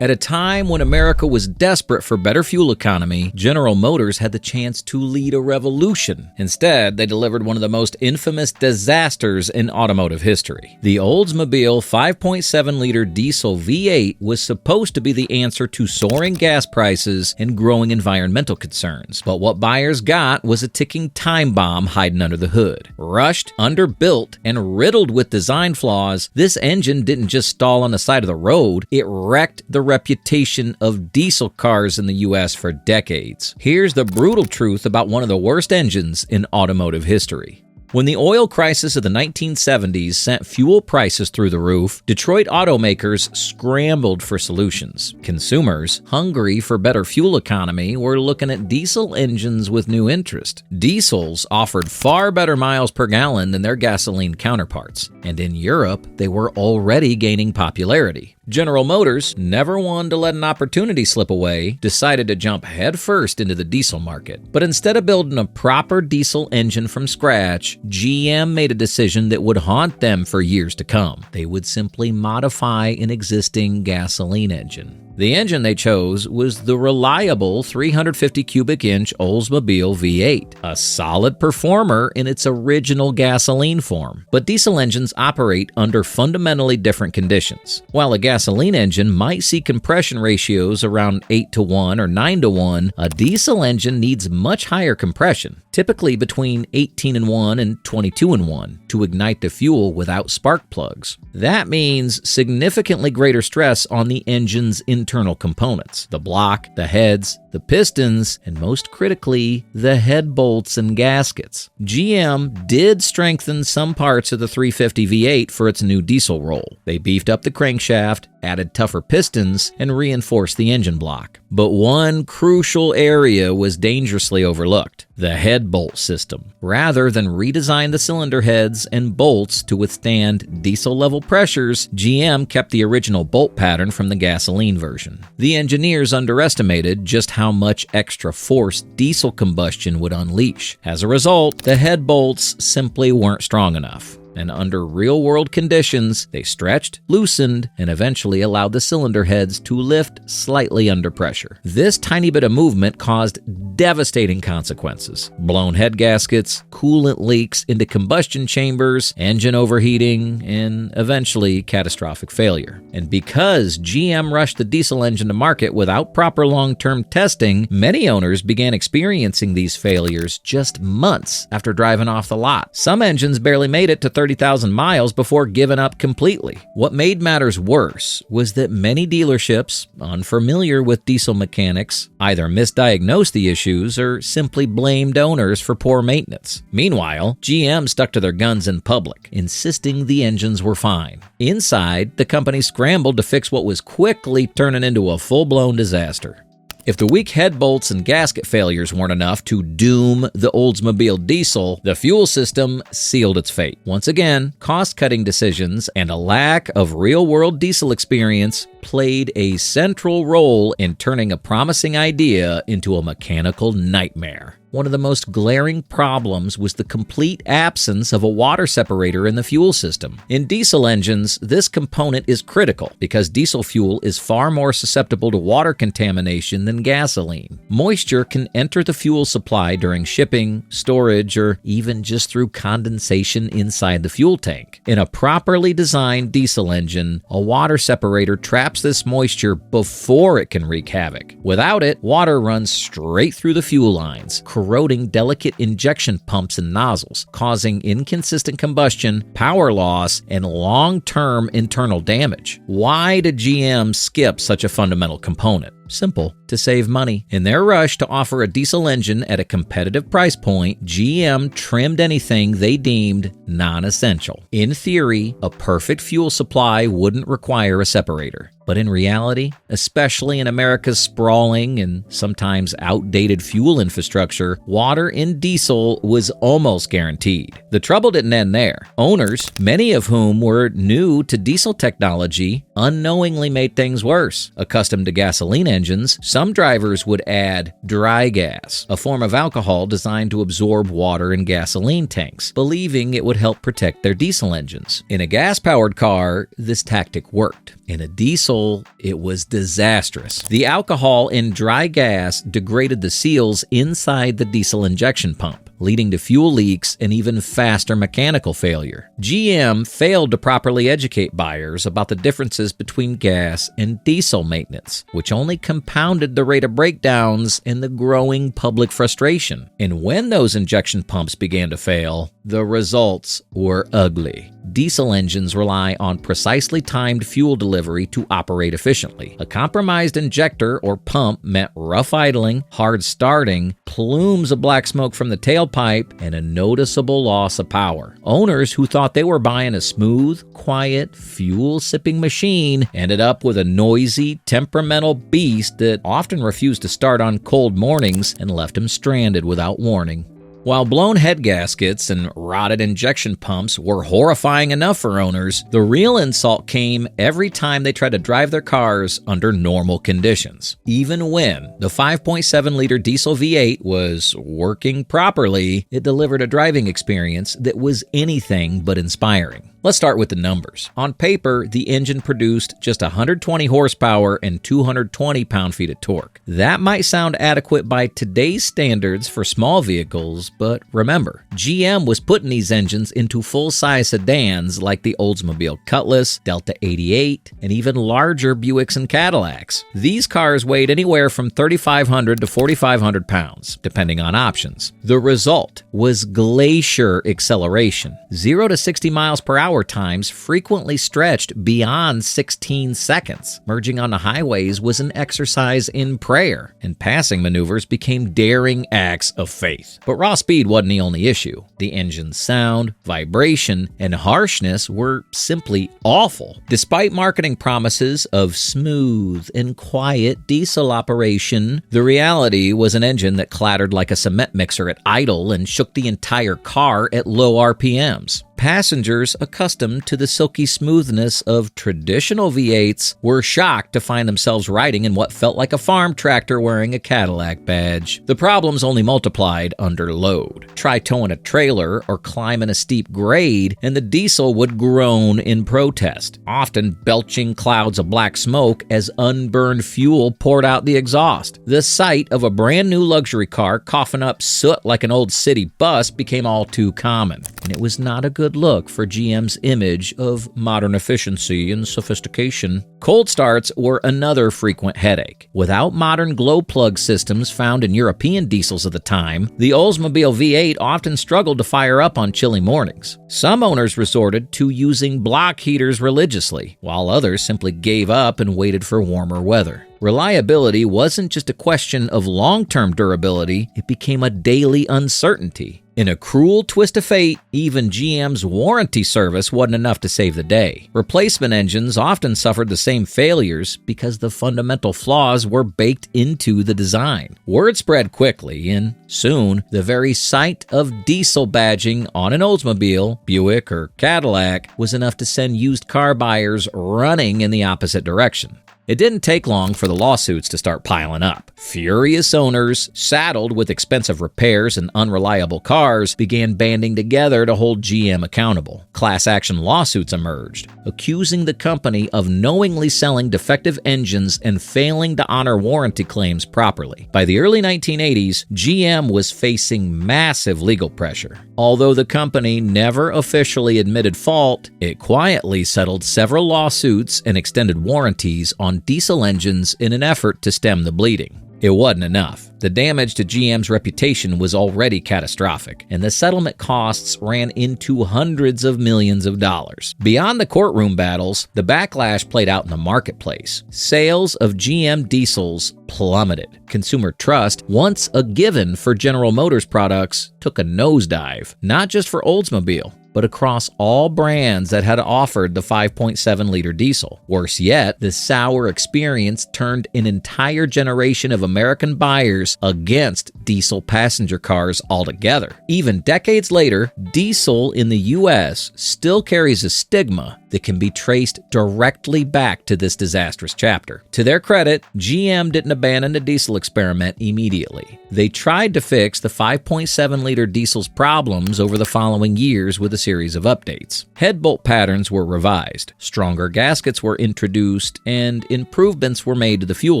At a time when America was desperate for better fuel economy, General Motors had the chance to lead a revolution. Instead, they delivered one of the most infamous disasters in automotive history. The Oldsmobile 5.7-liter diesel V8 was supposed to be the answer to soaring gas prices and growing environmental concerns. But what buyers got was a ticking time bomb hiding under the hood. Rushed, underbuilt, and riddled with design flaws, this engine didn't just stall on the side of the road, it wrecked the reputation of diesel cars in the US for decades. Here's the brutal truth about one of the worst engines in automotive history. When the oil crisis of the 1970s sent fuel prices through the roof, Detroit automakers scrambled for solutions. Consumers, hungry for better fuel economy, were looking at diesel engines with new interest. Diesels offered far better miles per gallon than their gasoline counterparts, and in Europe, they were already gaining popularity. General Motors, never one to let an opportunity slip away, decided to jump headfirst into the diesel market. But instead of building a proper diesel engine from scratch, GM made a decision that would haunt them for years to come. They would simply modify an existing gasoline engine. The engine they chose was the reliable 350 cubic inch Oldsmobile V8, a solid performer in its original gasoline form. But diesel engines operate under fundamentally different conditions. While a gasoline engine might see compression ratios around 8-to-1 or 9-to-1, a diesel engine needs much higher compression, typically between 18-1 and 22-1, to ignite the fuel without spark plugs. That means significantly greater stress on the engine's internal components: the block, the heads, the pistons, and most critically, the head bolts and gaskets. GM did strengthen some parts of the 350 V8 for its new diesel role. They beefed up the crankshaft, added tougher pistons, and reinforced the engine block. But one crucial area was dangerously overlooked: the head bolt system. Rather than redesign the cylinder heads and bolts to withstand diesel-level pressures, GM kept the original bolt pattern from the gasoline version. The engineers underestimated just how much extra force diesel combustion would unleash. As a result, the head bolts simply weren't strong enough. And under real-world conditions, they stretched, loosened, and eventually allowed the cylinder heads to lift slightly under pressure. This tiny bit of movement caused devastating consequences: blown head gaskets, coolant leaks into combustion chambers, engine overheating, and eventually catastrophic failure. And because GM rushed the diesel engine to market without proper long-term testing, many owners began experiencing these failures just months after driving off the lot. Some engines barely made it to 30,000 miles before giving up completely. What made matters worse was that many dealerships, unfamiliar with diesel mechanics, either misdiagnosed the issues or simply blamed owners for poor maintenance. Meanwhile, GM stuck to their guns in public, insisting the engines were fine. Inside, the company scrambled to fix what was quickly turning into a full-blown disaster. If the weak head bolts and gasket failures weren't enough to doom the Oldsmobile diesel, the fuel system sealed its fate. Once again, cost-cutting decisions and a lack of real-world diesel experience played a central role in turning a promising idea into a mechanical nightmare. One of the most glaring problems was the complete absence of a water separator in the fuel system. In diesel engines, this component is critical because diesel fuel is far more susceptible to water contamination than gasoline. Moisture can enter the fuel supply during shipping, storage, or even just through condensation inside the fuel tank. In a properly designed diesel engine, a water separator traps this moisture before it can wreak havoc. Without it, water runs straight through the fuel lines, corroding delicate injection pumps and nozzles, causing inconsistent combustion, power loss, and long-term internal damage. Why did GM skip such a fundamental component? Simple: to save money. In their rush to offer a diesel engine at a competitive price point, GM trimmed anything they deemed non-essential. In theory, a perfect fuel supply wouldn't require a separator. But in reality, especially in America's sprawling and sometimes outdated fuel infrastructure, water in diesel was almost guaranteed. The trouble didn't end there. Owners, many of whom were new to diesel technology, unknowingly made things worse. Accustomed to gasoline engines, some drivers would add dry gas, a form of alcohol designed to absorb water in gasoline tanks, believing it would help protect their diesel engines. In a gas-powered car, this tactic worked. In a diesel, it was disastrous. The alcohol in dry gas degraded the seals inside the diesel injection pump, leading to fuel leaks and even faster mechanical failure. GM failed to properly educate buyers about the differences between gas and diesel maintenance, which only compounded the rate of breakdowns and the growing public frustration. And when those injection pumps began to fail, the results were ugly. Diesel engines rely on precisely timed fuel delivery to operate efficiently. A compromised injector or pump meant rough idling, hard starting, plumes of black smoke from the tailpipe, and a noticeable loss of power. Owners who thought they were buying a smooth, quiet, fuel-sipping machine ended up with a noisy, temperamental beast that often refused to start on cold mornings and left them stranded without warning. While blown head gaskets and rotted injection pumps were horrifying enough for owners, the real insult came every time they tried to drive their cars under normal conditions. Even when the 5.7-liter diesel V8 was working properly, it delivered a driving experience that was anything but inspiring. Let's start with the numbers. On paper, the engine produced just 120 horsepower and 220 pound-feet of torque. That might sound adequate by today's standards for small vehicles, but remember, GM was putting these engines into full-size sedans like the Oldsmobile Cutlass, Delta 88, and even larger Buicks and Cadillacs. These cars weighed anywhere from 3,500 to 4,500 pounds, depending on options. The result was glacier acceleration. 0 to 60 miles per hour times frequently stretched beyond 16 seconds. Merging on the highways was an exercise in prayer, and passing maneuvers became daring acts of faith. But raw speed wasn't the only issue. The engine's sound, vibration, and harshness were simply awful. Despite marketing promises of smooth and quiet diesel operation, the reality was an engine that clattered like a cement mixer at idle and shook the entire car at low RPMs. Passengers accustomed to the silky smoothness of traditional V8s were shocked to find themselves riding in what felt like a farm tractor wearing a Cadillac badge. The problems only multiplied under load. Try towing a trailer or climbing a steep grade, and the diesel would groan in protest, often belching clouds of black smoke as unburned fuel poured out the exhaust. The sight of a brand new luxury car coughing up soot like an old city bus became all too common, and it was not a good look for GM's image of modern efficiency and sophistication. Cold starts were another frequent headache. Without modern glow plug systems found in European diesels of the time, the Oldsmobile V8 often struggled to fire up on chilly mornings. Some owners resorted to using block heaters religiously, while others simply gave up and waited for warmer weather. Reliability wasn't just a question of long-term durability, it became a daily uncertainty. In a cruel twist of fate, even GM's warranty service wasn't enough to save the day. Replacement engines often suffered the same failures because the fundamental flaws were baked into the design. Word spread quickly, and soon, the very sight of diesel badging on an Oldsmobile, Buick, or Cadillac was enough to send used car buyers running in the opposite direction. It didn't take long for the lawsuits to start piling up. Furious owners, saddled with expensive repairs and unreliable cars, began banding together to hold GM accountable. Class action lawsuits emerged, accusing the company of knowingly selling defective engines and failing to honor warranty claims properly. By the early 1980s, GM was facing massive legal pressure. Although the company never officially admitted fault, it quietly settled several lawsuits and extended warranties on diesel engines in an effort to stem the bleeding. It wasn't enough. The damage to GM's reputation was already catastrophic, and the settlement costs ran into hundreds of millions of dollars. Beyond the courtroom battles, the backlash played out in the marketplace. Sales of GM diesels plummeted. Consumer trust, once a given for General Motors products, took a nosedive, not just for Oldsmobile, but but across all brands that had offered the 5.7-liter diesel. Worse yet, the sour experience turned an entire generation of American buyers against diesel passenger cars altogether. Even decades later, diesel in the U.S. still carries a stigma that can be traced directly back to this disastrous chapter. To their credit, GM didn't abandon the diesel experiment immediately. They tried to fix the 5.7-liter diesel's problems over the following years with a series of updates. Head bolt patterns were revised, stronger gaskets were introduced, and improvements were made to the fuel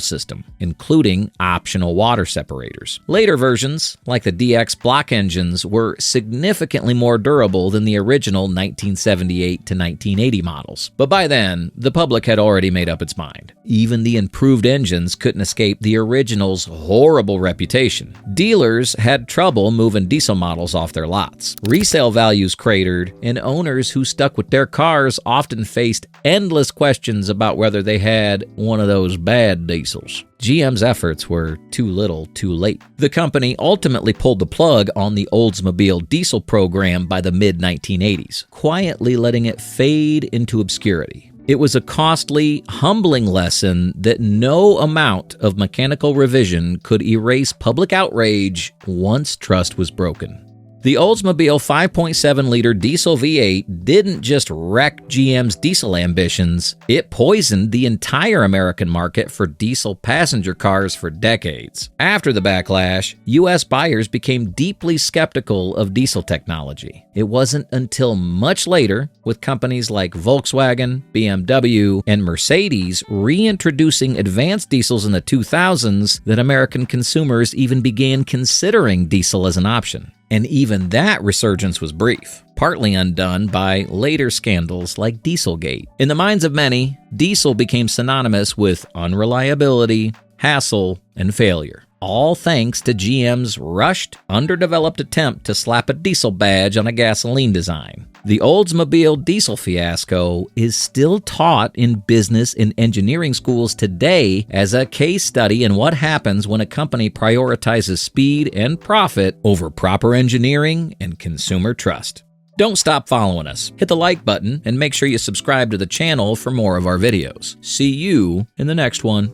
system, including optional water separators. Later versions, like the DX block engines, were significantly more durable than the original 1978 to 1980 models. But by then, the public had already made up its mind. Even the improved engines couldn't escape the original's horrible reputation. Dealers had trouble moving diesel models off their lots. Resale values cratered, and owners who stuck with their cars often faced endless questions about whether they had one of those bad diesels. GM's efforts were too little, too late. The company ultimately pulled the plug on the Oldsmobile diesel program by the mid-1980s, quietly letting it fade into obscurity. It was a costly, humbling lesson that no amount of mechanical revision could erase public outrage once trust was broken. The Oldsmobile 5.7-liter diesel V8 didn't just wreck GM's diesel ambitions, it poisoned the entire American market for diesel passenger cars for decades. After the backlash, U.S. buyers became deeply skeptical of diesel technology. It wasn't until much later, with companies like Volkswagen, BMW, and Mercedes reintroducing advanced diesels in the 2000s, that American consumers even began considering diesel as an option. And even that resurgence was brief, partly undone by later scandals like Dieselgate. In the minds of many, diesel became synonymous with unreliability, hassle, and failure. All thanks to GM's rushed, underdeveloped attempt to slap a diesel badge on a gasoline design. The Oldsmobile diesel fiasco is still taught in business and engineering schools today as a case study in what happens when a company prioritizes speed and profit over proper engineering and consumer trust. Don't stop following us. Hit the like button and make sure you subscribe to the channel for more of our videos. See you in the next one.